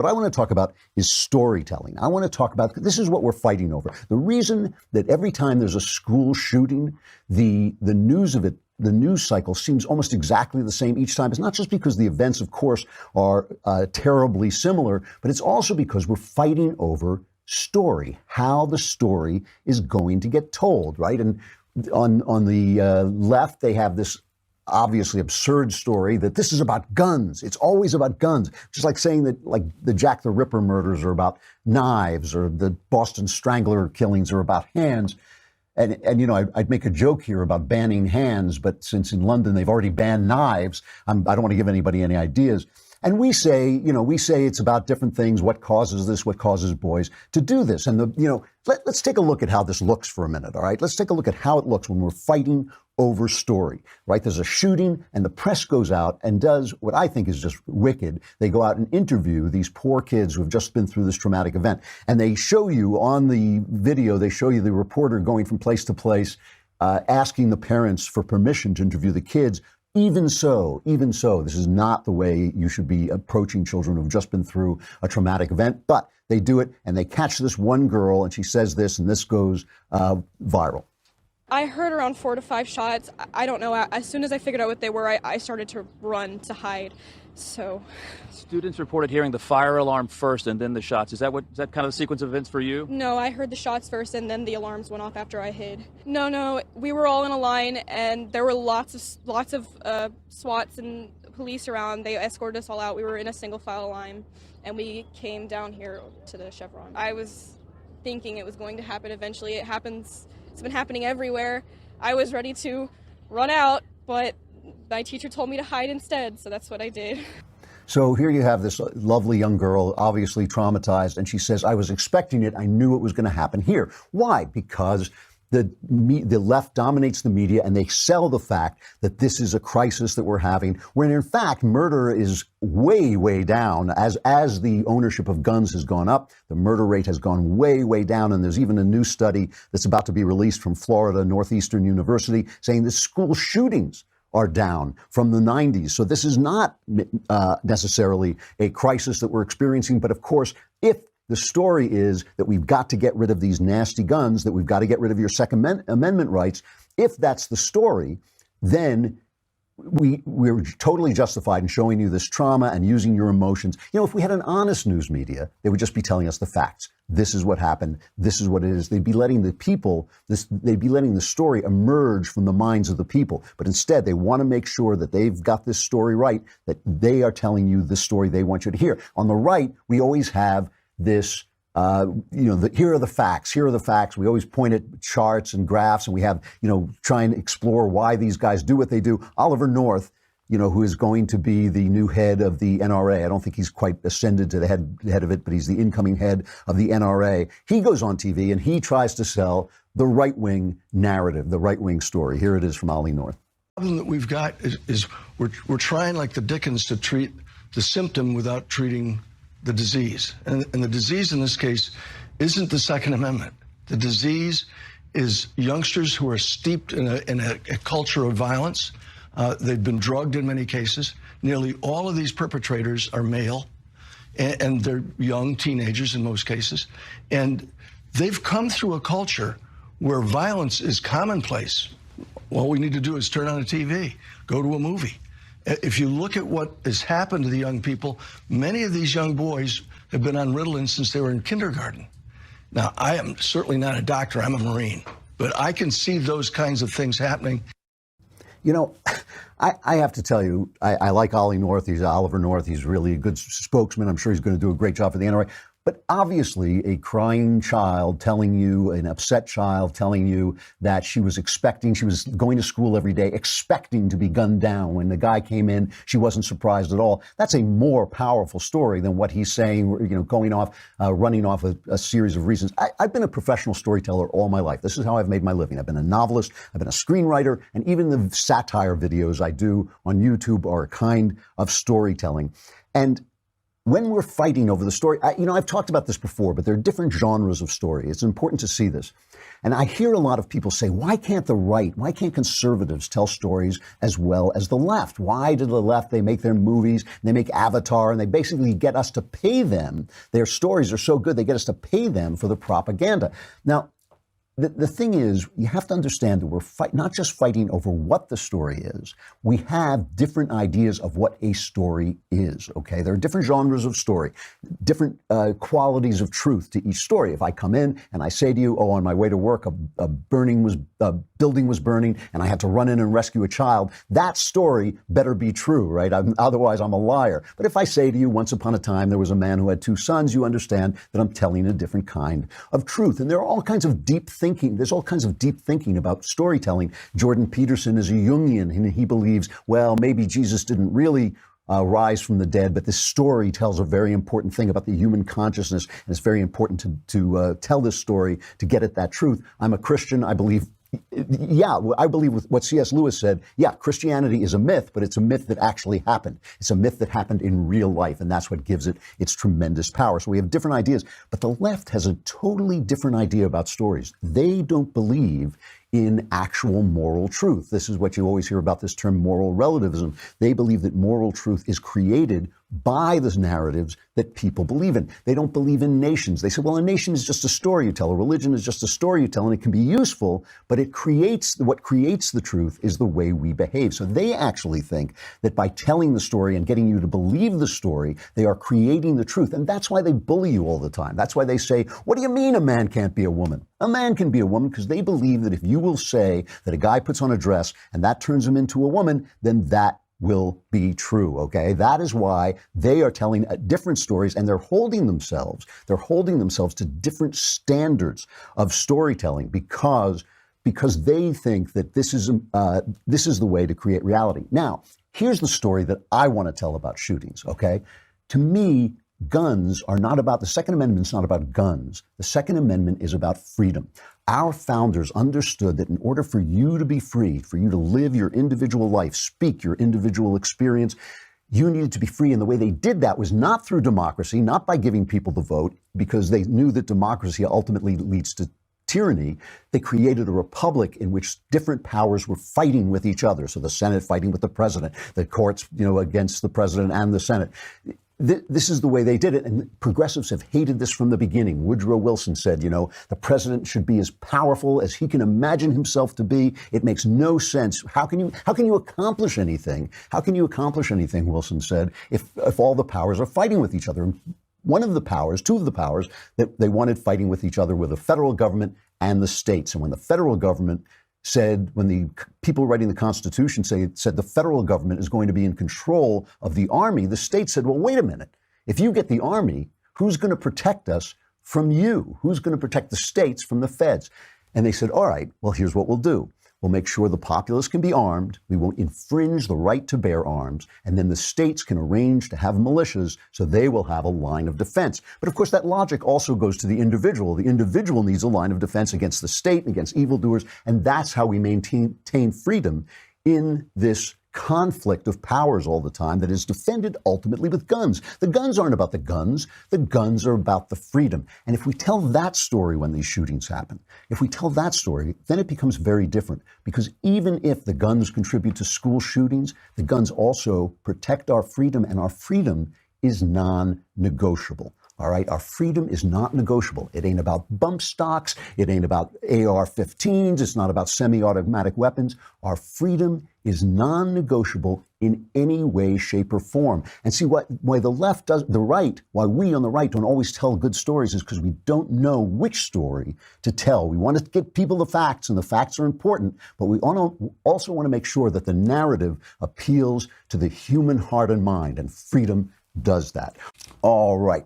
What I want to talk about is storytelling. I want to talk about, this is what we're fighting over. The reason that every time there's a school shooting, the news of it, the news cycle seems almost exactly the same each time. It's not just because the events, of course, are terribly similar, but it's also because we're fighting over story, how the story is going to get told, right? And on the left, they have this obviously absurd story that this is about guns. It's always about guns. Just like saying that like the Jack the Ripper murders are about knives or the Boston Strangler killings are about hands. And you know, I'd make a joke here about banning hands, but since in London they've already banned knives, I don't want to give anybody any ideas. And we say it's about different things, what causes this, what causes boys to do this. And let's take a look at how this looks for a minute, all right? Let's take a look at how it looks when we're fighting over story, right? There's a shooting and the press goes out and does what I think is just wicked. They go out and interview these poor kids who have just been through this traumatic event. And they show you on the video, they show you the reporter going from place to place, asking the parents for permission to interview the kids. Even so, this is not the way you should be approaching children who've just been through a traumatic event. But they do it and they catch this one girl and she says this and this goes viral. I heard around 4 to 5 shots. I don't know. As soon as I figured out what they were, I started to run to hide. So students reported hearing the fire alarm first and then the shots. Is that kind of the sequence of events for you? No, I heard the shots first and then the alarms went off after I hid. No, we were all in a line and there were lots of SWATs and police around. They escorted us all out. We were in a single file line and we came down here to the Chevron. I was thinking it was going to happen eventually. It happens. It's been happening everywhere. I was ready to run out, but my teacher told me to hide instead, so that's what I did. So here you have this lovely young girl, obviously traumatized, and she says, I was expecting it. I knew it was going to happen here. Why? Because the left dominates the media and they sell the fact that this is a crisis that we're having, when in fact murder is way, way down. As the ownership of guns has gone up, the murder rate has gone way, way down. And there's even a new study that's about to be released from Florida Northeastern University saying that school shootings are down from the 90s. So this is not necessarily a crisis that we're experiencing. But of course, if the story is that we've got to get rid of these nasty guns, that we've got to get rid of your Second Amendment rights, if that's the story, then we're totally justified in showing you this trauma and using your emotions. You know, if we had an honest news media, they would just be telling us the facts. This is what happened. This is what it is. They'd be letting the people, they'd be letting the story emerge from the minds of the people. But instead, they want to make sure that they've got this story right, that they are telling you the story they want you to hear. On the right, we always have this, here are the facts. Here are the facts. We always point at charts and graphs, and we have, try and explore why these guys do what they do. Oliver North, who is going to be the new head of the NRA. I don't think he's quite ascended to the head of it, but he's the incoming head of the NRA. He goes on TV and he tries to sell the right-wing narrative, the right-wing story. Here it is from Ollie North. The problem that we've got is we're trying, like the Dickens, to treat the symptom without treating the disease. And the disease in this case isn't the Second Amendment. The disease is youngsters who are steeped in a culture of violence. They've been drugged in many cases. Nearly all of these perpetrators are male, and they're young teenagers in most cases. And they've come through a culture where violence is commonplace. All we need to do is turn on a TV, go to a movie. If you look at what has happened to the young people, many of these young boys have been on Ritalin since they were in kindergarten. Now, I am certainly not a doctor, I'm a Marine, but I can see those kinds of things happening. I have to tell you, I like Ollie North. He's Oliver North. He's really a good spokesman. I'm sure he's going to do a great job for the NRA. But obviously, a crying child telling you, an upset child telling you that she was going to school every day, expecting to be gunned down. When the guy came in, she wasn't surprised at all. That's a more powerful story than what he's saying, going off, running off a series of reasons. I've been a professional storyteller all my life. This is how I've made my living. I've been a novelist, I've been a screenwriter, and even the satire videos I do on YouTube are a kind of storytelling. And when we're fighting over the story, I've talked about this before, but there are different genres of story. It's important to see this. And I hear a lot of people say, why can't the right, why can't conservatives tell stories as well as the left? Why do the left, they make their movies, they make Avatar, and they basically get us to pay them. Their stories are so good, they get us to pay them for the propaganda. Now, the thing is, you have to understand that we're not just fighting over what the story is. We have different ideas of what a story is, okay? There are different genres of story, different qualities of truth to each story. If I come in and I say to you, oh, on my way to work, a building was burning and I had to run in and rescue a child, that story better be true, right? Otherwise, I'm a liar. But if I say to you, once upon a time, there was a man who had 2 sons, you understand that I'm telling a different kind of truth. And there are all kinds of deep thinking. There's all kinds of deep thinking about storytelling. Jordan Peterson is a Jungian, and he believes, well, maybe Jesus didn't really rise from the dead, but this story tells a very important thing about the human consciousness, and it's very important to tell this story to get at that truth. I'm a Christian. I believe with what C.S. Lewis said. Yeah, Christianity is a myth, but it's a myth that actually happened. It's a myth that happened in real life, and that's what gives it its tremendous power. So we have different ideas, but the left has a totally different idea about stories. They don't believe in actual moral truth. This is what you always hear about, this term moral relativism. They believe that moral truth is created by the narratives that people believe in. They don't believe in nations. They say, well, a nation is just a story you tell. A religion is just a story you tell, and it can be useful, but what creates the truth is the way we behave. So they actually think that by telling the story and getting you to believe the story, they are creating the truth. And that's why they bully you all the time. That's why they say, what do you mean a man can't be a woman? A man can be a woman, because they believe that if you will say that a guy puts on a dress and that turns him into a woman, then that will be true, okay? That is why they are telling different stories, and they're holding themselves to different standards of storytelling because they think that this is the way to create reality. Now, here's the story that I want to tell about shootings, okay? To me, guns are not about, the Second Amendment is not about guns. The Second Amendment is about freedom. Our founders understood that in order for you to be free, for you to live your individual life, speak your individual experience, you needed to be free. And the way they did that was not through democracy, not by giving people the vote, because they knew that democracy ultimately leads to tyranny. They created a republic in which different powers were fighting with each other. So the Senate fighting with the president, the courts, against the president and the Senate. This is the way they did it, and progressives have hated this from the beginning. Woodrow Wilson said, the president should be as powerful as he can imagine himself to be. It makes no sense. How can you accomplish anything? How can you accomplish anything, Wilson said, if all the powers are fighting with each other? Two of the powers that they wanted fighting with each other were the federal government and the states. And when the federal government when the people writing the Constitution said the federal government is going to be in control of the army, the state said, well, wait a minute. If you get the army, who's going to protect us from you? Who's going to protect the states from the feds? And they said, all right, well, here's what we'll do. We'll make sure the populace can be armed. We won't infringe the right to bear arms. And then the states can arrange to have militias so they will have a line of defense. But of course, that logic also goes to the individual. The individual needs a line of defense against the state, against evildoers. And that's how we maintain freedom in this conflict of powers all the time that is defended ultimately with guns. The guns aren't about the guns. The guns are about the freedom. And if we tell that story when these shootings happen, if we tell that story, then it becomes very different. Because even if the guns contribute to school shootings, the guns also protect our freedom, and our freedom is non-negotiable. All right, our freedom is not negotiable. It ain't about bump stocks. It ain't about AR-15s. It's not about semi-automatic weapons. Our freedom is non-negotiable in any way, shape, or form. And see, why we on the right don't always tell good stories is because we don't know which story to tell. We want to give people the facts, and the facts are important, but we also want to make sure that the narrative appeals to the human heart and mind, and freedom does that. All right.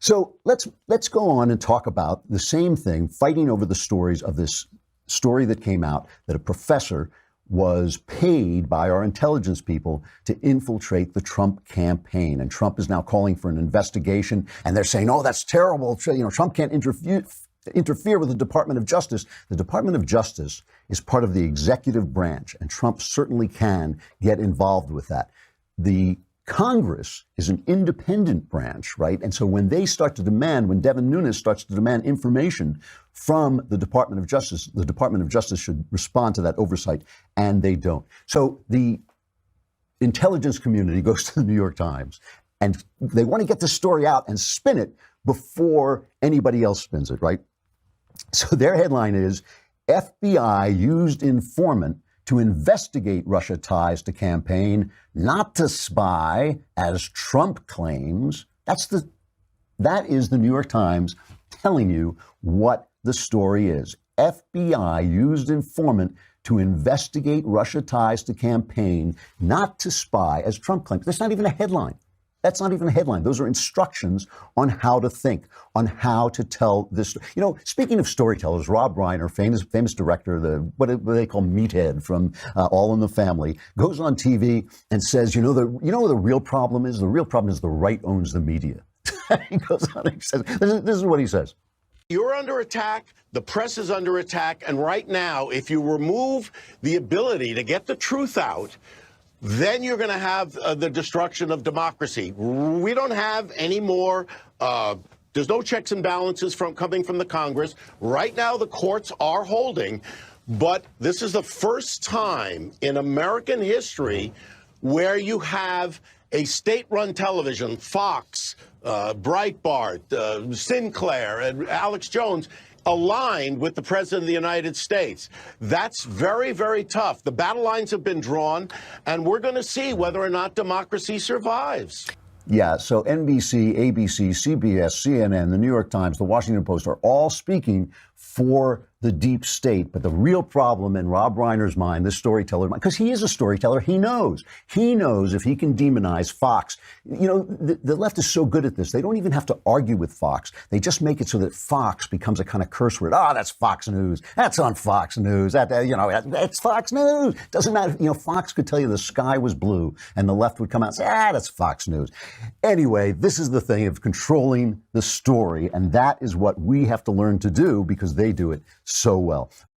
So let's go on and talk about the same thing, fighting over the stories of this story that came out that a professor was paid by our intelligence people to infiltrate the Trump campaign. And Trump is now calling for an investigation, and they're saying, oh, that's terrible. Trump can't interfere with the Department of Justice. The Department of Justice is part of the executive branch, and Trump certainly can get involved with that. The Congress is an independent branch, right? And so when they start to demand, when Devin Nunes starts to demand information from the Department of Justice, the Department of Justice should respond to that oversight, and they don't. So the intelligence community goes to the New York Times, and they want to get this story out and spin it before anybody else spins it, right? So their headline is, FBI used informant to investigate Russia ties to campaign, not to spy, as Trump claims. That is the New York Times telling you what the story is. FBI used informant to investigate Russia ties to campaign, not to spy, as Trump claims. That's not even a headline. That's not even a headline. Those are instructions on how to think, on how to tell this. You know, speaking of storytellers, Rob Reiner, famous director, what they call Meathead from All in the Family, goes on TV and says, you know what the real problem is? The real problem is the right owns the media. He goes on and says, this is what he says. You're under attack. The press is under attack. And right now, if you remove the ability to get the truth out, then you're going to have the destruction of democracy. We don't have any more. There's no checks and balances coming from the Congress. Right now, the courts are holding. But this is the first time in American history where you have a state-run television, Fox, Breitbart, Sinclair, and Alex Jones, aligned with the President of the United States. That's very, very tough. The battle lines have been drawn, and we're going to see whether or not democracy survives. Yeah, so NBC, ABC, CBS, CNN, the New York Times, the Washington Post are all speaking for the deep state. But the real problem in Rob Reiner's mind, this storyteller, because he is a storyteller, he knows if he can demonize Fox. You know, the left is so good at this. They don't even have to argue with Fox. They just make it so that Fox becomes a kind of curse word. That's Fox News. That's on Fox News. That's Fox News. Doesn't matter. You know, Fox could tell you the sky was blue, and the left would come out and say, that's Fox News. Anyway, this is the thing of controlling the story, and that is what we have to learn to do because they do it so well.